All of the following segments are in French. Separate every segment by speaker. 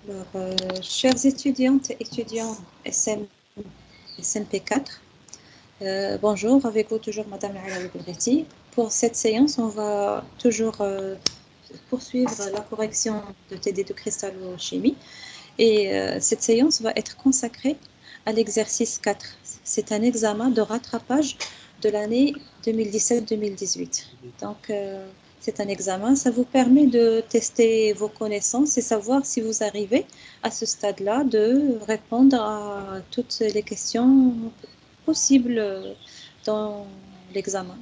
Speaker 1: Alors, chers étudiantes et étudiants SMP4, bonjour, avec vous toujours Madame Laila Belghiti. Pour cette séance, on va toujours poursuivre la correction de TD de cristallochimie. Et cette séance va être consacrée à l'exercice 4. C'est un examen de rattrapage de l'année 2017-2018. Donc, c'est un examen, ça vous permet de tester vos connaissances et savoir si vous arrivez à ce stade-là de répondre à toutes les questions possibles dans l'examen.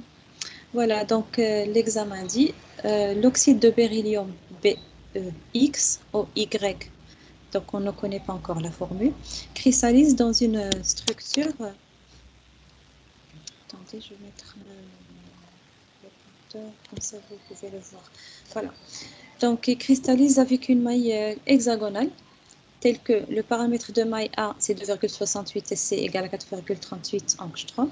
Speaker 1: Voilà, donc l'examen dit l'oxyde de beryllium BeX ou Y, donc on ne connaît pas encore la formule, cristallise dans une structure. Attendez, je vais mettre le porteur, comme ça vous pouvez le voir. Voilà. Donc, il cristallise avec une maille hexagonale, telle que le paramètre de maille A, c'est 2,68 et C égale à 4,38 angstroms.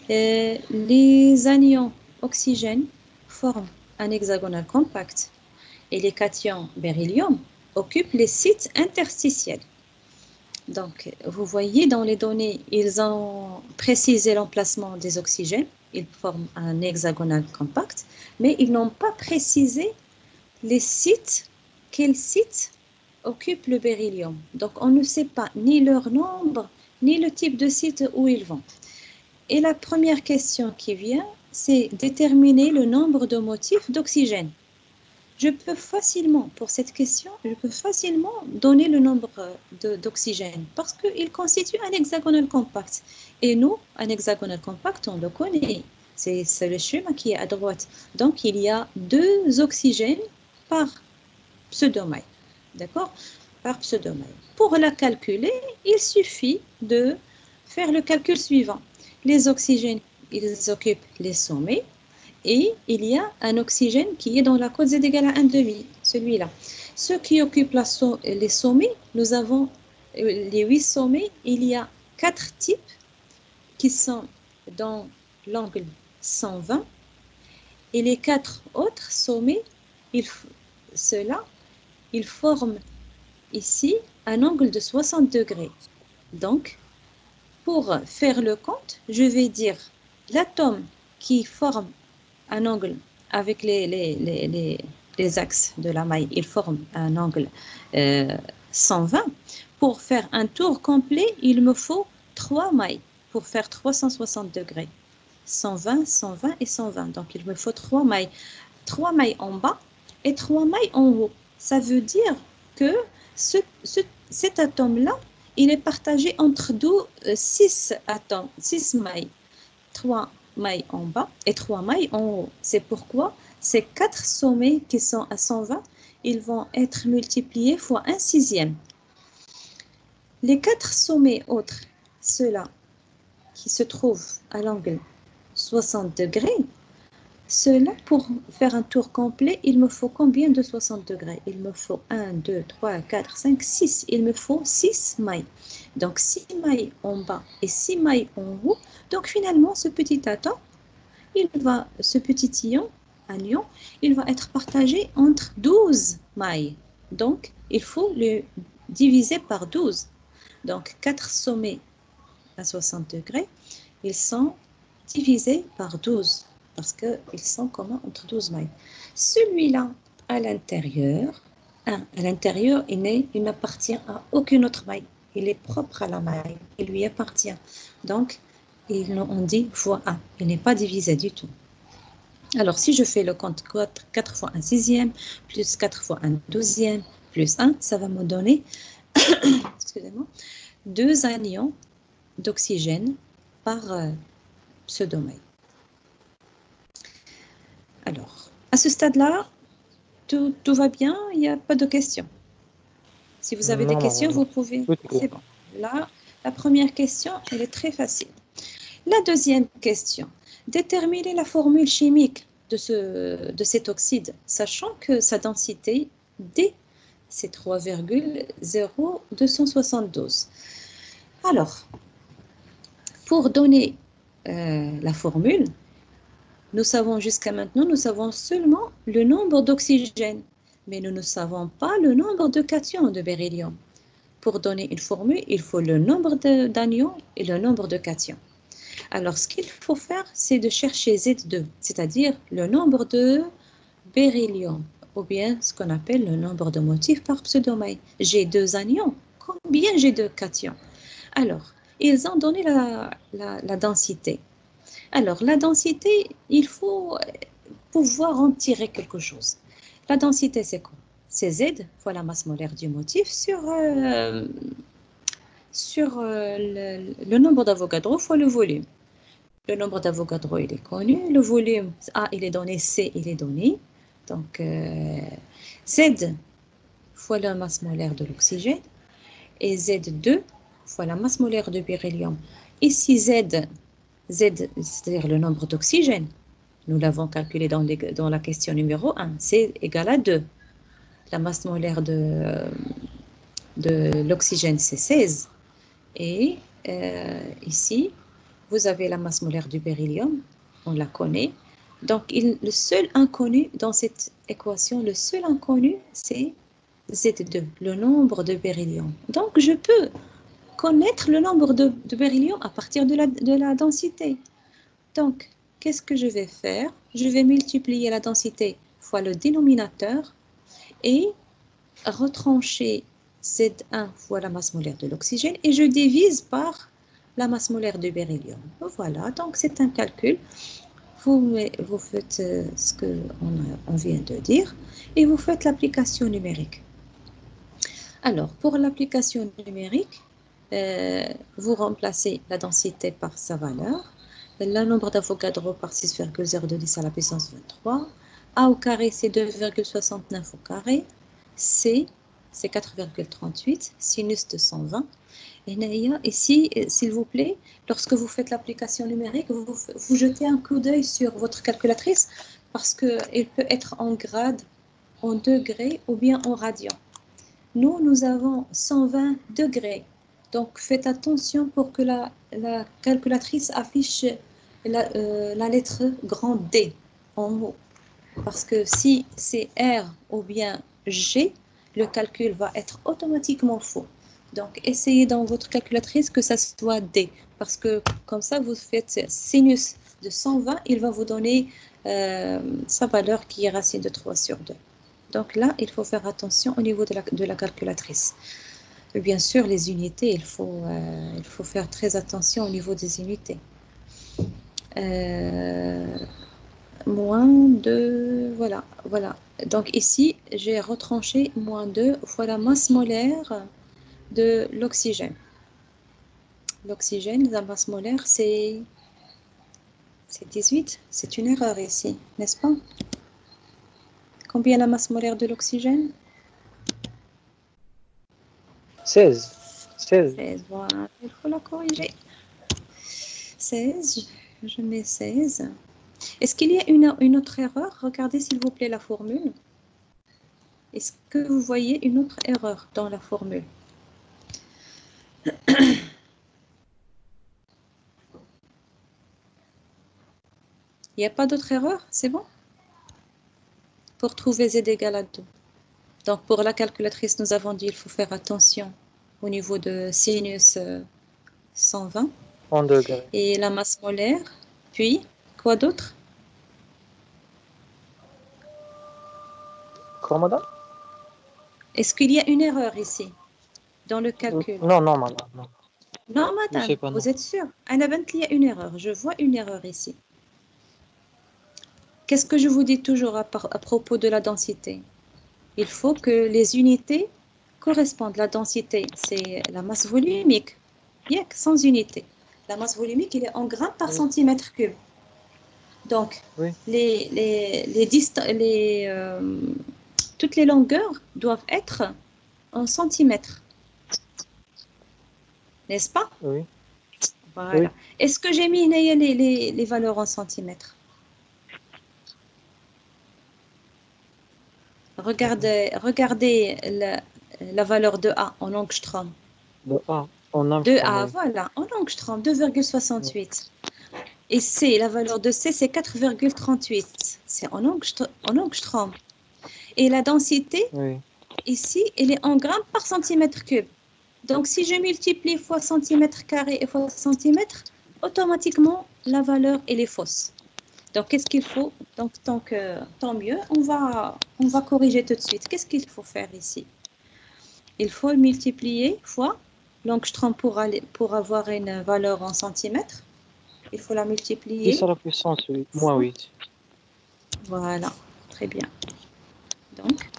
Speaker 1: Les anions oxygène forment un hexagonal compact et les cations beryllium occupent les sites interstitiels. Donc, vous voyez dans les données, ils ont précisé l'emplacement des oxygènes. Ils forment un hexagonal compact, mais ils n'ont pas précisé les sites, quels sites occupent le beryllium. Donc, on ne sait pas ni leur nombre, ni le type de site où ils vont. Et la première question qui vient, c'est déterminer le nombre de motifs d'oxygène. Je peux facilement, pour cette question, donner le nombre d'oxygène parce qu'il constitue un hexagonal compact. Et nous, un hexagonal compact, on le connaît. C'est le schéma qui est à droite. Donc, il y a 2 oxygènes par pseudomaille. D'accord? Par pseudomaille. Pour la calculer, il suffit de faire le calcul suivant. Les oxygènes, ils occupent les sommets. Et il y a un oxygène qui est dans la cote Z égale à 1,5, celui-là. Ceux qui occupent les sommets, nous avons les 8 sommets. Il y a 4 types qui sont dans l'angle 120. Et les 4 autres sommets, ceux-là, ils forment ici un angle de 60 degrés. Donc, pour faire le compte, je vais dire l'atome qui forme un angle avec les axes de la maille, il forme un angle 120. Pour faire un tour complet, il me faut 3 mailles pour faire 360 degrés. 120, 120 et 120. Donc, il me faut 3 mailles. 3 mailles en bas et 3 mailles en haut. Ça veut dire que cet atome-là, il est partagé entre 6 atomes, 6 mailles. 3 mailles en bas et 3 mailles en haut. C'est pourquoi ces 4 sommets qui sont à 120, ils vont être multipliés fois 1/6. Les 4 sommets autres, ceux-là qui se trouvent à l'angle 60 degrés, ceux-là, pour faire un tour complet, il me faut combien de 60 degrés? Il me faut 1, 2, 3, 4, 5, 6. Il me faut 6 mailles. Donc, 6 mailles en bas et 6 mailles en haut. Donc, finalement, ce petit atome, ce petit ion, il va être partagé entre 12 mailles. Donc, il faut le diviser par 12. Donc, 4 sommets à 60 degrés, ils sont divisés par 12 parce qu'ils sont communs entre 12 mailles. Celui-là, à l'intérieur, il n'appartient à aucune autre maille. Il est propre à la maille, il lui appartient. Donc, on dit fois 1. Il n'est pas divisé du tout. Alors, si je fais le compte 4 fois 1/6, plus 4 fois 1/12, plus 1, ça va me donner, excusez-moi, 2 anions d'oxygène par pseudomaille. Alors, à ce stade-là, tout va bien, il n'y a pas de questions. Si vous avez des questions, vous pouvez... C'est bon. Là, la première question, elle est très facile. La deuxième question, déterminer la formule chimique de cet oxyde, sachant que sa densité D, c'est 3,0272. Alors, pour donner la formule, nous savons jusqu'à maintenant, nous savons seulement le nombre d'oxygène. mais nous ne savons pas le nombre de cations de beryllium. Pour donner une formule, il faut le nombre d'anions et le nombre de cations. Alors, ce qu'il faut faire, c'est de chercher Z2, c'est-à-dire le nombre de beryllium, ou bien ce qu'on appelle le nombre de motifs par pseudomètre. J'ai 2 anions, combien j'ai de cations? Alors, ils ont donné la densité. Alors, la densité, il faut pouvoir en tirer quelque chose. La densité, c'est quoi? C'est Z fois la masse molaire du motif sur le nombre d'Avogadro fois le volume. Le nombre d'Avogadro, il est connu. Le volume, A, il est donné. C, il est donné. Donc, Z fois la masse molaire de l'oxygène et Z2 fois la masse molaire de beryllium. Ici, Z, c'est-à-dire le nombre d'oxygène, nous l'avons calculé dans la question numéro 1. C'est égal à 2. La masse molaire de l'oxygène, c'est 16. Et ici, vous avez la masse molaire du beryllium, on la connaît. Donc, le seul inconnu dans cette équation, le seul inconnu, c'est Z2, le nombre de beryllium. Donc, je peux connaître le nombre de beryllium à partir de la densité. Donc, qu'est-ce que je vais faire? Je vais multiplier la densité fois le dénominateur et retrancher Z1 fois la masse molaire de l'oxygène et je divise par la masse molaire de beryllium. Voilà, donc c'est un calcul. Vous faites ce qu'on vient de dire et vous faites l'application numérique. Alors, pour l'application numérique, vous remplacez la densité par sa valeur, le nombre d'Avogadro par 6,010 à la puissance 23, A au carré c'est 2,69 au carré, C c'est 4,38, sinus de 120. Et ici, s'il vous plaît, lorsque vous faites l'application numérique, vous jetez un coup d'œil sur votre calculatrice parce qu'elle peut être en grade, en degrés ou bien en radians. Nous avons 120 degrés. Donc, faites attention pour que la calculatrice affiche la lettre grand D en haut. Parce que si c'est R ou bien G, le calcul va être automatiquement faux. Donc, essayez dans votre calculatrice que ça soit D. Parce que comme ça, vous faites sinus de 120, il va vous donner sa valeur qui est racine de 3 sur 2. Donc là, il faut faire attention au niveau de la calculatrice. Et bien sûr, les unités, il faut faire très attention au niveau des unités. Moins 2, voilà. Donc ici, j'ai retranché moins 2 fois la masse molaire de l'oxygène. L'oxygène, la masse molaire, c'est 18. C'est une erreur ici, n'est-ce pas? Combien la masse molaire de l'oxygène?
Speaker 2: 16.
Speaker 1: 16, voilà, il faut la corriger. 16, je mets 16. Est-ce qu'il y a une autre erreur? Regardez s'il vous plaît la formule. Est-ce que vous voyez une autre erreur dans la formule? Il n'y a pas d'autre erreur? C'est bon? Pour trouver Z égale à 2. Donc, pour la calculatrice, nous avons dit qu'il faut faire attention au niveau de sinus 120.
Speaker 2: En degrés.
Speaker 1: Et la masse molaire. Puis, quoi d'autre?
Speaker 2: Quoi, madame?
Speaker 1: Est-ce qu'il y a une erreur ici, dans le calcul?
Speaker 2: Non, madame. Non,
Speaker 1: non madame,
Speaker 2: je sais pas, non.
Speaker 1: vous êtes sûr? Il y a une erreur. Je vois une erreur ici. Qu'est-ce que je vous dis toujours à propos de la densité? Il faut que les unités correspondent. La densité, c'est la masse volumique. Sans unité. La masse volumique, il est en grammes par centimètre cube. Donc,
Speaker 2: oui.
Speaker 1: toutes les longueurs doivent être en centimètres. N'est-ce pas?
Speaker 2: Oui.
Speaker 1: Voilà. Oui. Est-ce que j'ai mis les valeurs en centimètres? Regardez la valeur de A en angstrom.
Speaker 2: De A en angstrom.
Speaker 1: De A, oui. Voilà, en angstrom, 2,68. Oui. Et C, la valeur de C, c'est 4,38. C'est en angstrom. Et la densité,
Speaker 2: Oui.
Speaker 1: ici, elle est en grammes par centimètre cube. Donc, si je multiplie fois centimètre carré et fois centimètre, automatiquement, la valeur, elle est fausse. Donc, qu'est-ce qu'il faut? Donc, tant mieux, on va corriger tout de suite. Qu'est-ce qu'il faut faire ici? Il faut multiplier fois l'angstrom pour avoir une valeur en centimètres. Il faut la
Speaker 2: 10
Speaker 1: multiplier.
Speaker 2: à la puissance 8, moins 8.
Speaker 1: Voilà, très bien. Donc,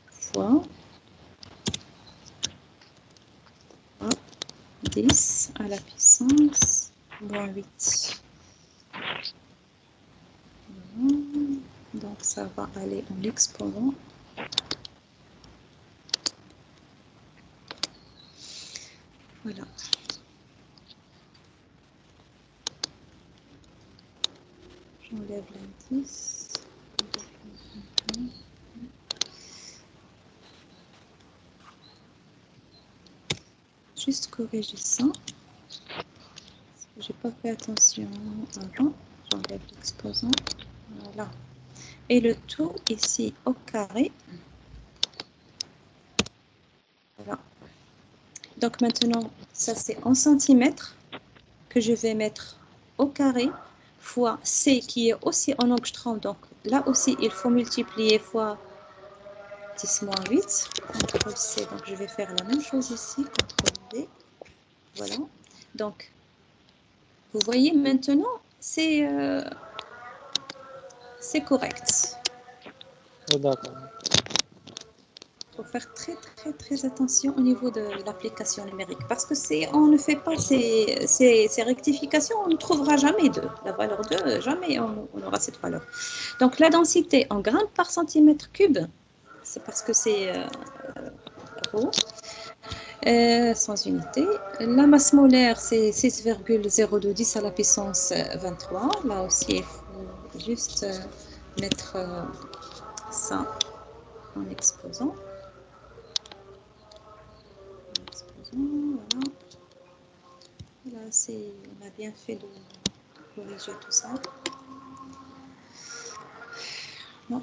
Speaker 1: fois 10 à la puissance moins 8. Voilà. Donc, ça va aller en exposant. Voilà. J'enlève l'indice. Juste corriger ça. J'ai pas fait attention avant. J'enlève l'exposant. Voilà. Et le tout ici au carré. Voilà. Donc maintenant, ça c'est en centimètres que je vais mettre au carré fois C qui est aussi en angstrom. Donc là aussi, il faut multiplier fois 10 moins 8. CTRL C. Donc je vais faire la même chose ici. CTRL V. Voilà. Donc, vous voyez maintenant, c'est correct.
Speaker 2: Oh, d'accord.
Speaker 1: Il faut faire très attention au niveau de l'application numérique parce que on ne fait pas ces rectifications, on ne trouvera jamais la valeur 2, jamais on aura cette valeur. Donc la densité en grammes par centimètre cube, c'est parce que c'est rho, sans unité. La masse molaire, c'est 6,0210 à la puissance 23. Là aussi, il faut juste mettre ça en exposant. Voilà. Là, on a bien fait de corriger tout ça. Non.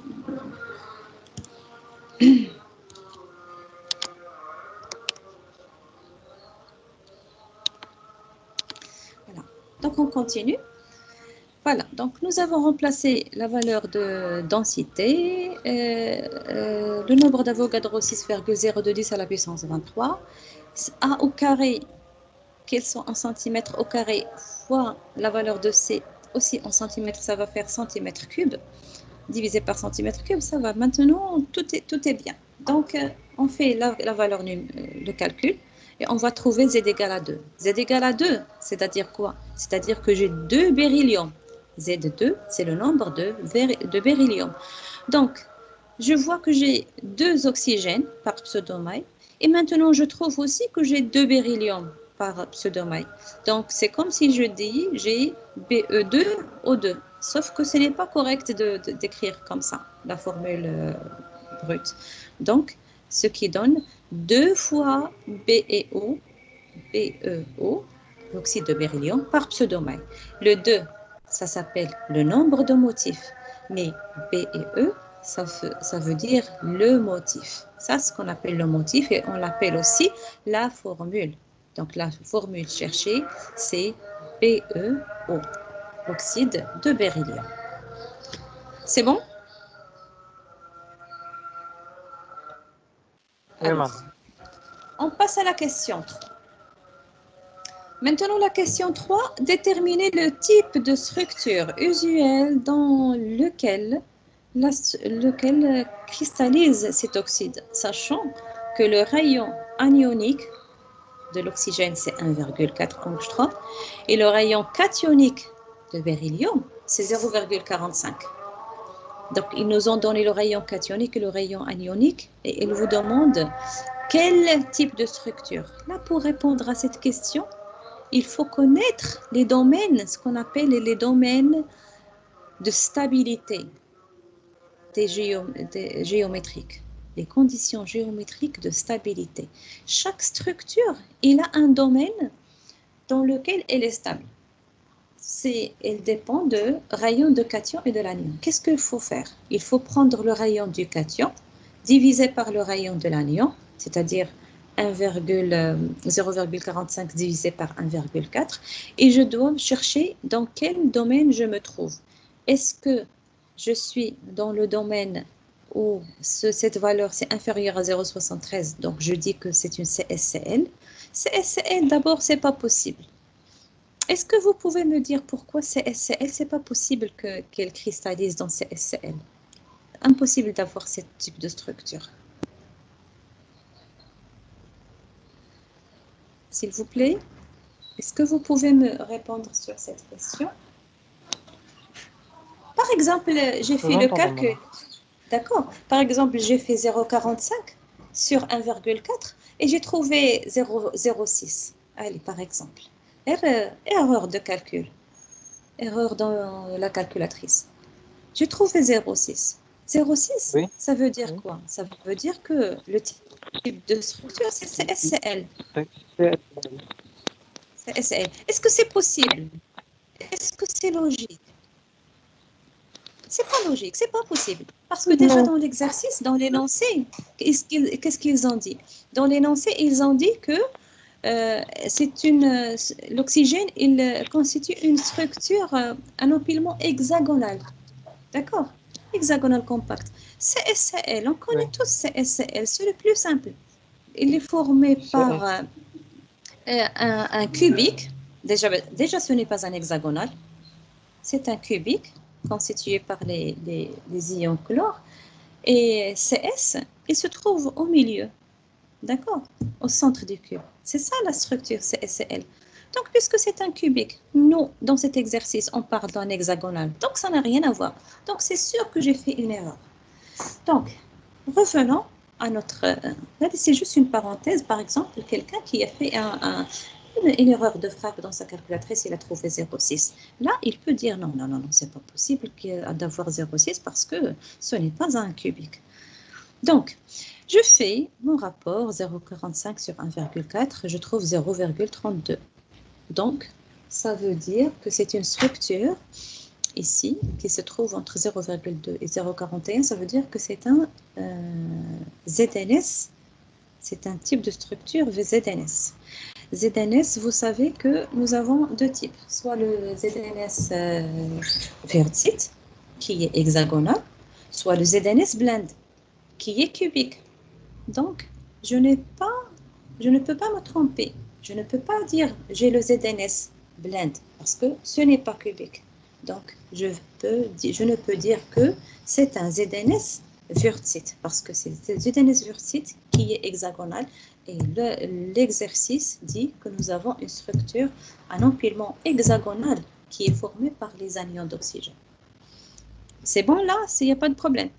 Speaker 1: Voilà. Donc, on continue. Voilà. Donc, nous avons remplacé la valeur de densité, le nombre d'Avogadro 6,0210 à la puissance 23, A au carré, qu'elles sont en centimètres au carré, fois la valeur de C aussi en centimètres, ça va faire centimètres cubes. Divisé par centimètre cube, ça va. Maintenant, tout est bien. Donc, on fait la valeur de calcul et on va trouver Z égale à 2. Z égale à 2, c'est-à-dire quoi? C'est-à-dire que j'ai 2 beryllium. Z2, c'est le nombre de beryllium. Donc, je vois que j'ai 2 oxygènes par pseudomai. Et maintenant, je trouve aussi que j'ai 2 beryllium par pseudomai. Donc, c'est comme si je dis j'ai Be2O2. Sauf que ce n'est pas correct d'écrire comme ça, la formule brute. Donc, ce qui donne 2 fois BeO, l'oxyde de beryllium, par pseudomai. Le 2, ça s'appelle le nombre de motifs. Mais B et E, ça veut dire le motif. Ça, c'est ce qu'on appelle le motif et on l'appelle aussi la formule. Donc, la formule cherchée, c'est BeO, oxyde de beryllium. C'est bon?
Speaker 2: Oui,
Speaker 1: Alors,
Speaker 2: madame.
Speaker 1: on passe à la question 3. Maintenant, la question 3, déterminer le type de structure usuelle dans lequel cristallise cet oxyde, sachant que le rayon anionique de l'oxygène, c'est 1,4 angstrom, et le rayon cationique de beryllium, c'est 0,45. Donc, ils nous ont donné le rayon cationique et le rayon anionique, et ils vous demandent quel type de structure. Là, pour répondre à cette question, il faut connaître les domaines, ce qu'on appelle les domaines de stabilité des géométriques, les conditions géométriques de stabilité. Chaque structure, il a un domaine dans lequel elle est stable. Elle dépend du rayon de cation et de l'anion. Qu'est-ce qu'il faut faire? Il faut prendre le rayon du cation divisé par le rayon de l'anion, c'est-à-dire 0,45 divisé par 1,4, et je dois chercher dans quel domaine je me trouve. Est-ce que je suis dans le domaine où cette valeur c'est inférieur à 0,73, donc je dis que c'est une CSCL. CSCL, d'abord, c'est pas possible. Est-ce que vous pouvez me dire pourquoi CSCL, c'est pas possible qu'elle cristallise dans CSCL? Impossible d'avoir ce type de structure. S'il vous plaît, est-ce que vous pouvez me répondre sur cette question? Par exemple, j'ai fait le
Speaker 2: J'entends,
Speaker 1: calcul.
Speaker 2: maman.
Speaker 1: D'accord. Par exemple, j'ai fait 0,45 sur 1,4 et j'ai trouvé 0,06. Allez, par exemple. Erreur de calcul. Erreur dans la calculatrice. J'ai trouvé 0,6. 0,6,
Speaker 2: Oui,
Speaker 1: ça veut dire
Speaker 2: oui.
Speaker 1: quoi? Ça veut dire que le type de structure, c'est CSCL.
Speaker 2: C'est-
Speaker 1: CSCL. Est-ce que c'est possible? Est-ce que c'est logique? C'est pas logique, c'est pas possible. Parce que déjà
Speaker 2: Non.
Speaker 1: dans l'exercice, dans l'énoncé, qu'est-ce qu'ils ont dit? Dans l'énoncé, ils ont dit que l'oxygène, il constitue une structure, un empilement hexagonal. D'accord? Hexagonal compact. CSCL, on
Speaker 2: Oui,
Speaker 1: connaît tous CSCL, c'est le plus simple. Il est formé par un cubique. Déjà, ce n'est pas un hexagonal. C'est un cubique constitué par les ions chlore. Et CS, il se trouve au milieu, d'accord? Au centre du cube. C'est ça la structure CSCL. Donc, puisque c'est un cubique, nous, dans cet exercice, on parle d'un hexagonal. Donc, ça n'a rien à voir. Donc, c'est sûr que j'ai fait une erreur. Donc, revenons à notre... c'est juste une parenthèse, par exemple, quelqu'un qui a fait une erreur de frappe dans sa calculatrice, il a trouvé 0,6. Là, il peut dire non, non, non, non, c'est pas possible d'avoir 0,6 parce que ce n'est pas un cubique. Donc, je fais mon rapport 0,45 sur 1,4, je trouve 0,32. Donc, ça veut dire que c'est une structure ici qui se trouve entre 0,2 et 0,41. Ça veut dire que c'est un ZNS, c'est un type de structure ZNS. ZNS, vous savez que nous avons deux types, soit le ZNS Wurtzit, qui est hexagonal, soit le ZNS Blend, qui est cubique. Donc, je ne peux pas me tromper. Je ne peux pas dire j'ai le ZNS Blend parce que ce n'est pas cubique. Donc, je ne peux dire que c'est un ZNS Wurtzit parce que c'est le ZNS Wurtzit qui est hexagonal et l'exercice dit que nous avons une structure, un empilement hexagonal qui est formé par les anions d'oxygène. C'est bon là, il n'y a pas de problème.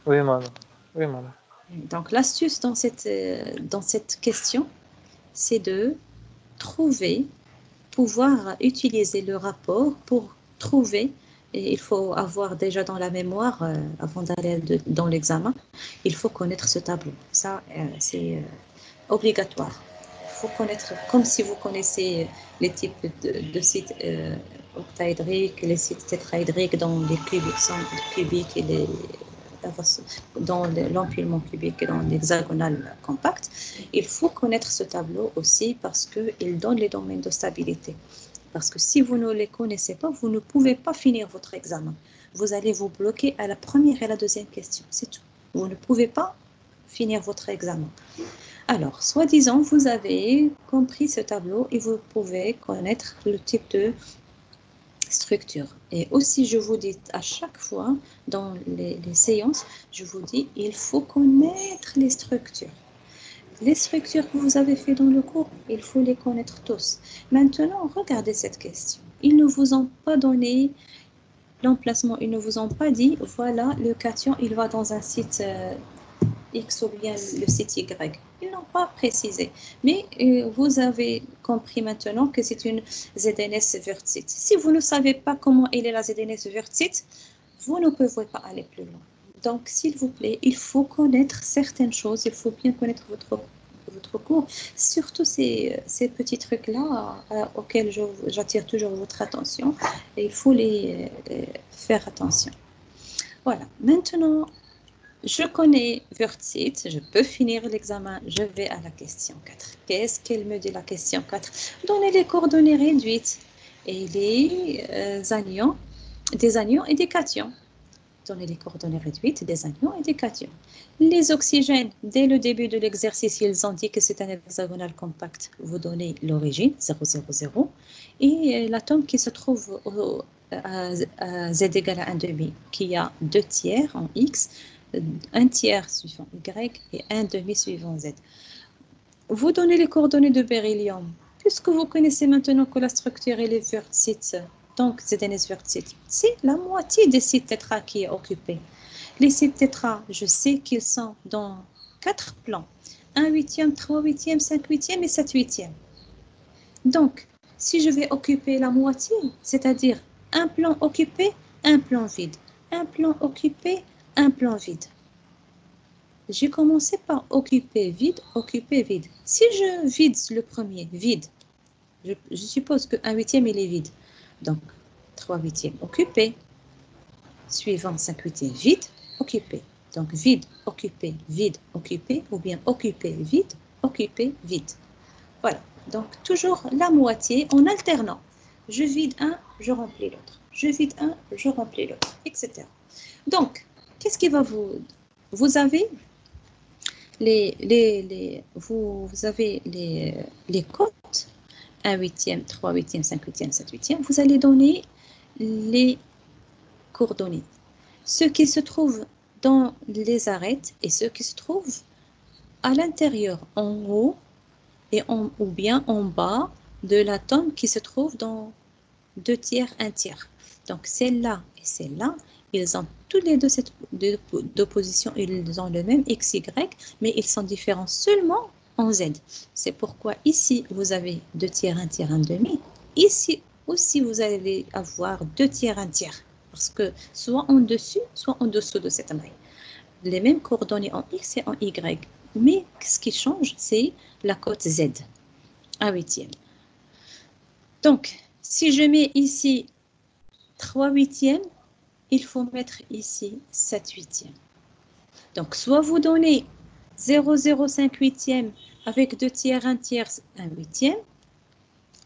Speaker 2: oui, maman. Oui, maman.
Speaker 1: Donc, l'astuce dans cette question, c'est de pouvoir utiliser le rapport pour trouver, et il faut avoir déjà dans la mémoire, avant d'aller dans l'examen, il faut connaître ce tableau. Ça, c'est obligatoire. Il faut connaître, comme si vous connaissez les types de sites octaédriques, les sites tétraédriques dans les cubiques et dans l'empilement cubique et dans l'hexagonal compact. Il faut connaître ce tableau aussi parce qu'il donne les domaines de stabilité. Parce que si vous ne les connaissez pas, vous ne pouvez pas finir votre examen. Vous allez vous bloquer à la première et la deuxième question, c'est tout. Vous ne pouvez pas finir votre examen. Alors, soi-disant, vous avez compris ce tableau et vous pouvez connaître le type de structure. Et aussi, je vous dis à chaque fois dans les séances, je vous dis, il faut connaître les structures. Les structures que vous avez fait dans le cours, il faut les connaître tous. Maintenant, regardez cette question. Ils ne vous ont pas donné l'emplacement, ils ne vous ont pas dit, voilà, le cation, il va dans un site X ou bien le site Y. Ils n'ont pas précisé. Mais vous avez compris maintenant que c'est une ZNS Wurtzit. Si vous ne savez pas comment elle est la ZNS Wurtzit, vous ne pouvez pas aller plus loin. Donc, s'il vous plaît, il faut connaître certaines choses. Il faut bien connaître votre cours. Surtout ces petits trucs-là auxquels j'attire toujours votre attention. Et il faut les faire attention. Voilà. Maintenant, je connais Wurtzit, je peux finir l'examen, je vais à la question 4. Qu'est-ce qu'elle me dit la question 4? Donnez les coordonnées réduites et les anions, des anions et des cations. Donnez les coordonnées réduites des anions et des cations. Les oxygènes, dès le début de l'exercice, ils ont dit que c'est un hexagonal compact. Vous donnez l'origine, 0, 0, 0, et l'atome qui se trouve à z égale à 1,5, qui a 2 tiers en X, 1 tiers suivant Y et 1,5 suivant Z. Vous donnez les coordonnées de beryllium, puisque vous connaissez maintenant que la structure est Wurtzit. Donc, ZNS Wurtzit, c'est la moitié des sites tétra qui est occupée. Les sites tétra, je sais qu'ils sont dans 4 plans. 1 huitième, 3 huitièmes, 5 huitièmes et 7 huitièmes. Donc, si je vais occuper la moitié, c'est-à-dire un plan occupé, un plan vide. Un plan occupé, un plan vide. J'ai commencé par occuper, vide, occuper, vide. Si je vide le premier, vide, je suppose que 1 huitième, il est vide. Donc, 3 huitièmes occupé, suivant 5 huitièmes vide, occupé. Donc, vide, occupé, ou bien occupé, vide. Voilà. Donc, toujours la moitié en alternant. Je vide un, je remplis l'autre. Je vide un, je remplis l'autre, etc. Donc, qu'est-ce qui va vous... Vous avez vous avez les cotes 1 huitième, 3 huitièmes, 5 huitièmes, 7 huitièmes. Vous allez donner les coordonnées. Ceux qui se trouvent dans les arêtes et ceux qui se trouvent à l'intérieur, en haut et ou bien en bas de l'atome qui se trouve dans 2 tiers, 1 tiers. Donc celle-là et celle-là, ils ont tous les deux cette deux positions, ils ont le même XY, mais ils sont différents seulement en Z. C'est pourquoi ici, vous avez 2 tiers, 1 tiers, 1 demi. Ici aussi, vous allez avoir 2 tiers, 1 tiers. Parce que soit en dessus, soit en dessous de cette maille. Les mêmes coordonnées en X et en Y. Mais ce qui change, c'est la cote Z, 1 huitième. Donc, si je mets ici 3 huitièmes, il faut mettre ici 7 huitièmes. Donc, soit vous donnez 0,05 huitième avec 2 tiers, 1 tiers, 1 huitième.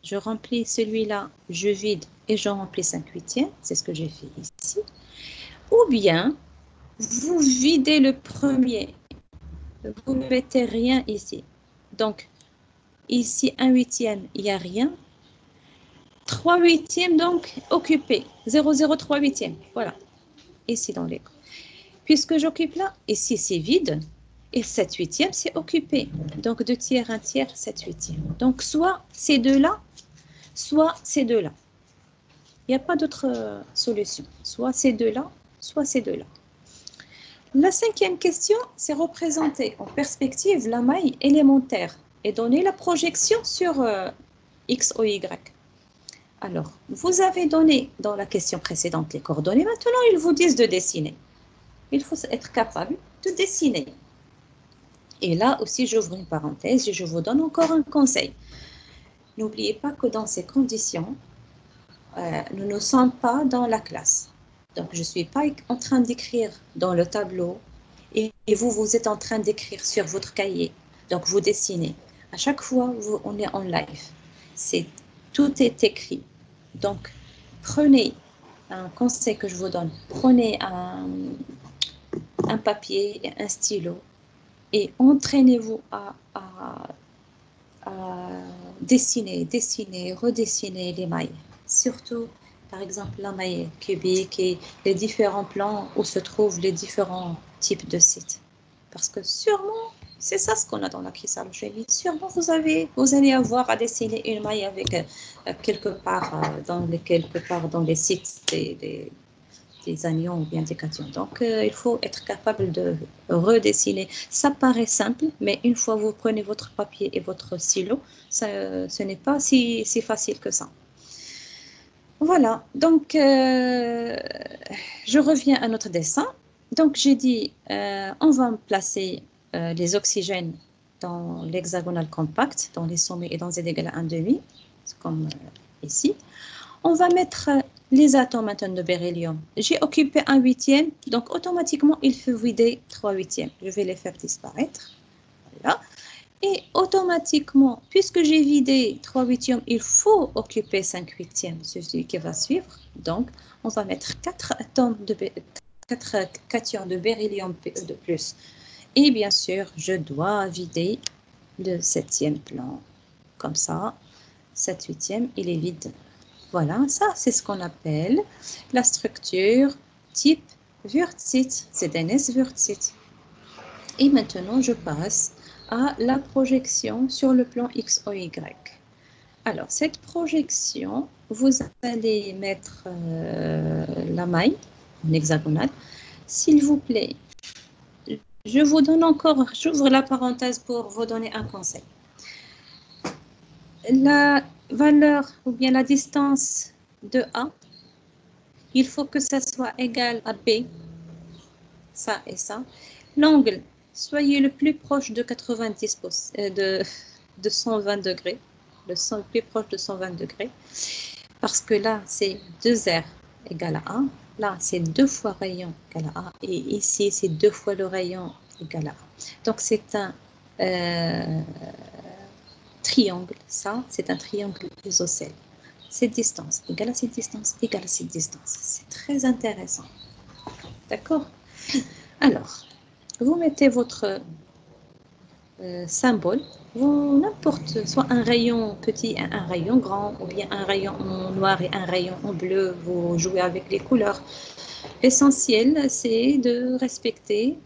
Speaker 1: Je remplis celui-là, je vide et je remplis 5 huitièmes. C'est ce que j'ai fait ici. Ou bien, vous videz le premier. Vous ne mettez rien ici. Donc, ici, 1 huitième, il n'y a rien. 3 huitièmes, donc, occupé. 0,03 huitième. Voilà. Ici, dans l'écran. Puisque j'occupe là, ici, c'est vide. Et 7 huitièmes, c'est occupé. Donc, 2 tiers, 1 tiers, 7 huitièmes. Donc, soit ces deux-là, soit ces deux-là. Il n'y a pas d'autre solution. Soit ces deux-là, soit ces deux-là. La 5e question, c'est représenter en perspective la maille élémentaire et donner la projection sur X ou Y. Alors, vous avez donné dans la question précédente les coordonnées. Maintenant, ils vous disent de dessiner. Il faut être capable de dessiner. Et là aussi, j'ouvre une parenthèse et je vous donne encore un conseil. N'oubliez pas que dans ces conditions, nous ne sommes pas dans la classe. Donc, je ne suis pas en train d'écrire dans le tableau et vous, vous êtes en train d'écrire sur votre cahier. Donc, vous dessinez. À chaque fois, on est en live. Tout est écrit. Donc, prenez un conseil que je vous donne. Prenez un papier et un stylo et entraînez-vous à dessiner, redessiner les mailles. Surtout, par exemple, la maille cubique et les différents plans où se trouvent les différents types de sites. Parce que sûrement, c'est ça ce qu'on a dans la cristal chimie. Sûrement, vous allez avoir à dessiner une maille avec quelque part dans les sites des anions ou bien des cations. Donc, il faut être capable de redessiner. Ça paraît simple, mais une fois vous prenez votre papier et votre stylo, ce n'est pas si facile que ça. Voilà, donc je reviens à notre dessin. Donc, j'ai dit, on va placer les oxygènes dans l'hexagonal compact, dans les sommets et dans Z égale à 1,5, comme ici. On va mettre les atomes maintenant de beryllium. J'ai occupé un huitième, donc automatiquement, il faut vider 3 huitièmes. Je vais les faire disparaître. Voilà. Et automatiquement, puisque j'ai vidé 3 huitièmes, il faut occuper 5 huitièmes, celui qui va suivre. Donc, on va mettre 4 cations de beryllium Pe de plus. Et bien sûr, je dois vider le 7e plan. Comme ça, 7 huitièmes, il est vide. Voilà, ça c'est ce qu'on appelle la structure type Wurtzit, ZNS Wurtzit. Et maintenant, je passe à la projection sur le plan X, O, Y. Alors, cette projection, vous allez mettre la maille en hexagonale. S'il vous plaît, je vous donne encore, j'ouvre la parenthèse pour vous donner un conseil. La valeur ou bien la distance de A, il faut que ça soit égal à B, ça et ça. L'angle, soyez le plus proche de 90, de 120 degrés, le plus proche de 120 degrés, parce que là, c'est 2R égale à A, là, c'est 2 fois rayon égale à A, et ici, c'est 2 fois le rayon égale à A. Donc, c'est un triangle, ça, c'est un triangle isocèle. Cette distance égale à cette distance égale à cette distance. C'est très intéressant. D'accord? Alors, vous mettez votre symbole, n'importe, soit un rayon petit, un rayon grand, ou bien un rayon en noir et un rayon en bleu, vous jouez avec les couleurs. L'essentiel, c'est de respecter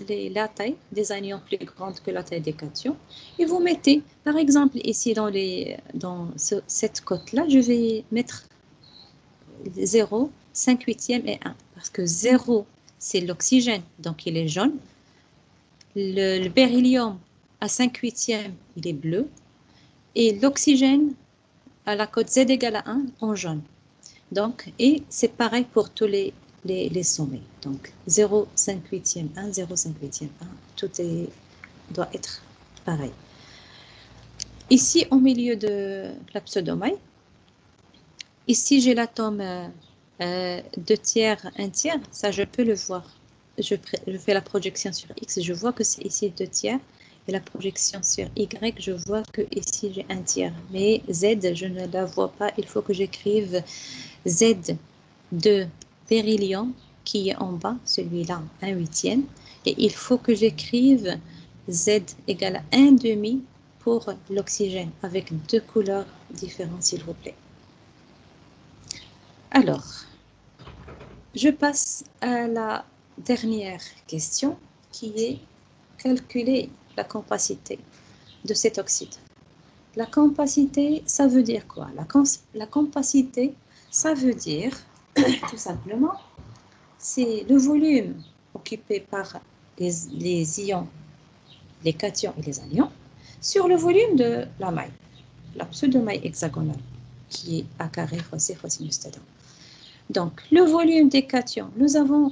Speaker 1: la taille des anions plus grande que la taille des cations. Et vous mettez, par exemple, ici dans cette cote-là, je vais mettre 0, 5 huitièmes et 1. Parce que 0, c'est l'oxygène, donc il est jaune. Le beryllium à 5 huitièmes, il est bleu. Et l'oxygène à la cote Z égale à 1 en jaune. Donc, et c'est pareil pour tous les sommets. Donc, 0, 5 huitièmes, 1, 0, 5 huitièmes, 1. Tout doit être pareil. Ici, au milieu de la pseudomaille, ici, j'ai l'atome 2 tiers, 1 tiers. Ça, je peux le voir. Je fais la projection sur X. Je vois que c'est ici 2 tiers. Et la projection sur Y, je vois que ici, j'ai 1 tiers. Mais Z, je ne la vois pas. Il faut que j'écrive Z de beryllium qui est en bas, celui-là, 1 huitième. Et il faut que j'écrive Z égale à 1 demi pour l'oxygène, avec 2 couleurs différentes, s'il vous plaît. Alors, je passe à la dernière question, qui est calculer la compacité de cet oxyde. La compacité, ça veut dire quoi? La compacité, ça veut dire, tout simplement, c'est le volume occupé par les ions, les cations et les anions, sur le volume de la maille, la pseudo-maille hexagonale, qui est A carré fois C fois sinus θ. Donc, le volume des cations, nous avons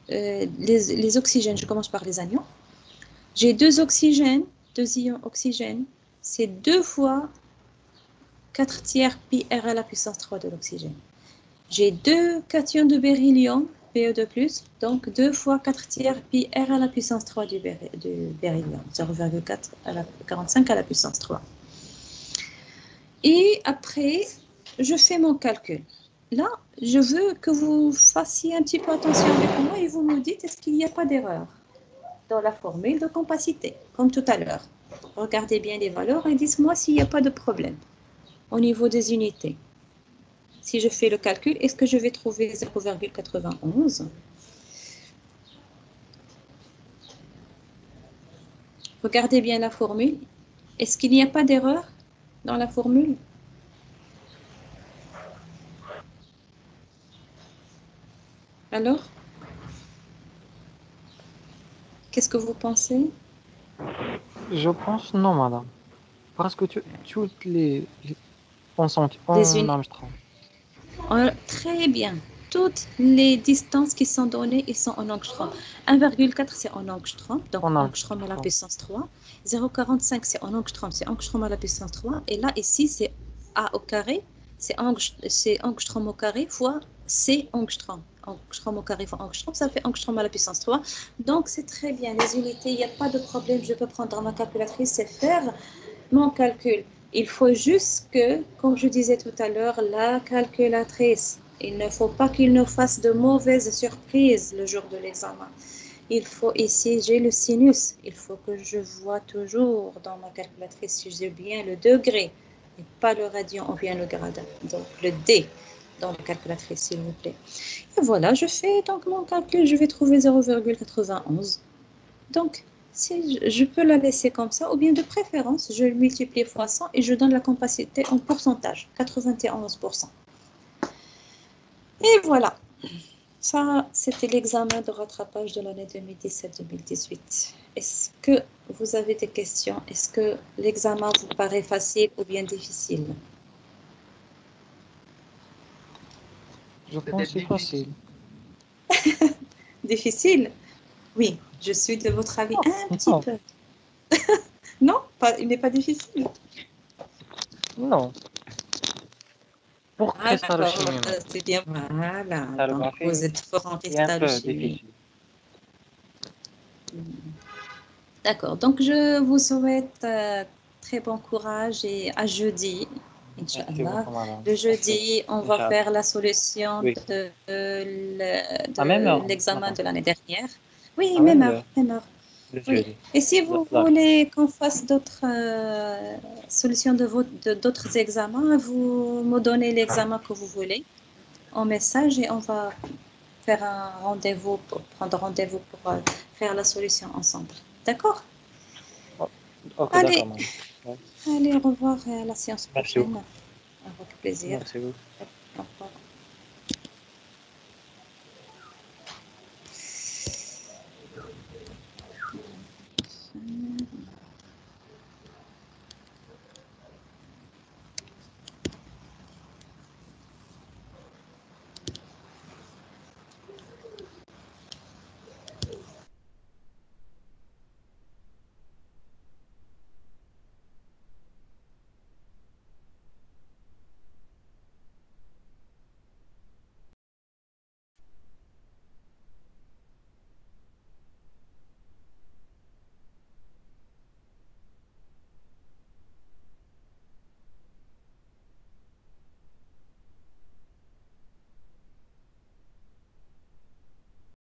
Speaker 1: les oxygènes, je commence par les anions. J'ai 2 oxygènes, 2 ions oxygène, c'est 2 fois 4 tiers pi r à la puissance 3 de l'oxygène. J'ai 2 cations de beryllium, Be2+, donc 2 fois 4 tiers pi r à la puissance 3 du beryllium, 0,45 à la puissance 3. Et après, je fais mon calcul. Là, je veux que vous fassiez un petit peu attention avec moi et vous me dites est-ce qu'il n'y a pas d'erreur dans la formule de compacité, comme tout à l'heure. Regardez bien les valeurs et dites-moi s'il n'y a pas de problème au niveau des unités. Si je fais le calcul, est-ce que je vais trouver 0,91? Regardez bien la formule. Est-ce qu'il n'y a pas d'erreur dans la formule? Alors, qu'est-ce que vous pensez?
Speaker 2: Je pense non, madame. Parce que toutes les en
Speaker 1: Les unités.
Speaker 2: Armstrong.
Speaker 1: Très bien. Toutes les distances qui sont données, ils sont en angstrom. 1,4 c'est en angstrom, donc
Speaker 2: En
Speaker 1: angstrom à la
Speaker 2: Armstrong.
Speaker 1: puissance 3. 0,45 c'est en angstrom, c'est angstrom à la puissance 3. Et là, ici, c'est A au carré, c'est angstrom au carré fois C angstrom. Angstrom au carré fois angstrom, ça fait angstrom à la puissance 3. Donc, c'est très bien. Les unités, il n'y a pas de problème. Je peux prendre ma calculatrice et faire mon calcul. Il faut juste que, comme je disais tout à l'heure, la calculatrice, il ne faut pas qu'il nous fasse de mauvaises surprises le jour de l'examen. Il faut ici, j'ai le sinus. Il faut que je vois toujours dans ma calculatrice si j'ai bien le degré et pas le radian ou bien le grade. Donc le D dans la calculatrice, s'il vous plaît. Et voilà, je fais donc mon calcul. Je vais trouver 0,91. Donc, si je peux la laisser comme ça, ou bien de préférence, je le multiplie fois 100 et je donne la capacité en pourcentage, 91%. Et voilà. Ça, c'était l'examen de rattrapage de l'année 2017-2018. Est-ce que vous avez des questions? Est-ce que l'examen vous paraît facile ou bien difficile?
Speaker 2: Je pense que c'est facile.
Speaker 1: Difficile? Oui, je suis de votre avis un petit
Speaker 2: Non,
Speaker 1: peu. Non, il n'est pas difficile.
Speaker 2: non. Pour
Speaker 1: Ah, d'accord,
Speaker 2: cristallochimie, non.
Speaker 1: c'est bien. Voilà, donc vous
Speaker 2: Cristallographie,
Speaker 1: êtes fort en
Speaker 2: c'est un peu
Speaker 1: cristallochimie.
Speaker 2: difficile.
Speaker 1: D'accord, donc je vous souhaite très bon courage et à jeudi,
Speaker 2: Merci
Speaker 1: Inch'Allah.
Speaker 2: beaucoup, madame.
Speaker 1: Le
Speaker 2: Merci.
Speaker 1: jeudi, on va
Speaker 2: Inch'Allah.
Speaker 1: faire la solution
Speaker 2: Oui.
Speaker 1: de
Speaker 2: À même heure,
Speaker 1: l'examen
Speaker 2: madame.
Speaker 1: de l'année dernière. Oui,
Speaker 2: À même
Speaker 1: même heure,
Speaker 2: heure,
Speaker 1: même heure.
Speaker 2: le
Speaker 1: Oui.
Speaker 2: jeudi.
Speaker 1: Et si vous
Speaker 2: D'accord.
Speaker 1: voulez qu'on fasse d'autres solutions d'autres examens, vous me donnez l'examen que vous voulez en message et on va faire un rendez-vous, prendre rendez-vous pour faire la solution ensemble. D'accord?
Speaker 2: Oh, ok, d'accord,
Speaker 1: Allez,
Speaker 2: madame. Ouais.
Speaker 1: allez, au revoir et à la séance
Speaker 2: Merci
Speaker 1: prochaine.
Speaker 2: beaucoup.
Speaker 1: Avec plaisir.
Speaker 2: Merci beaucoup.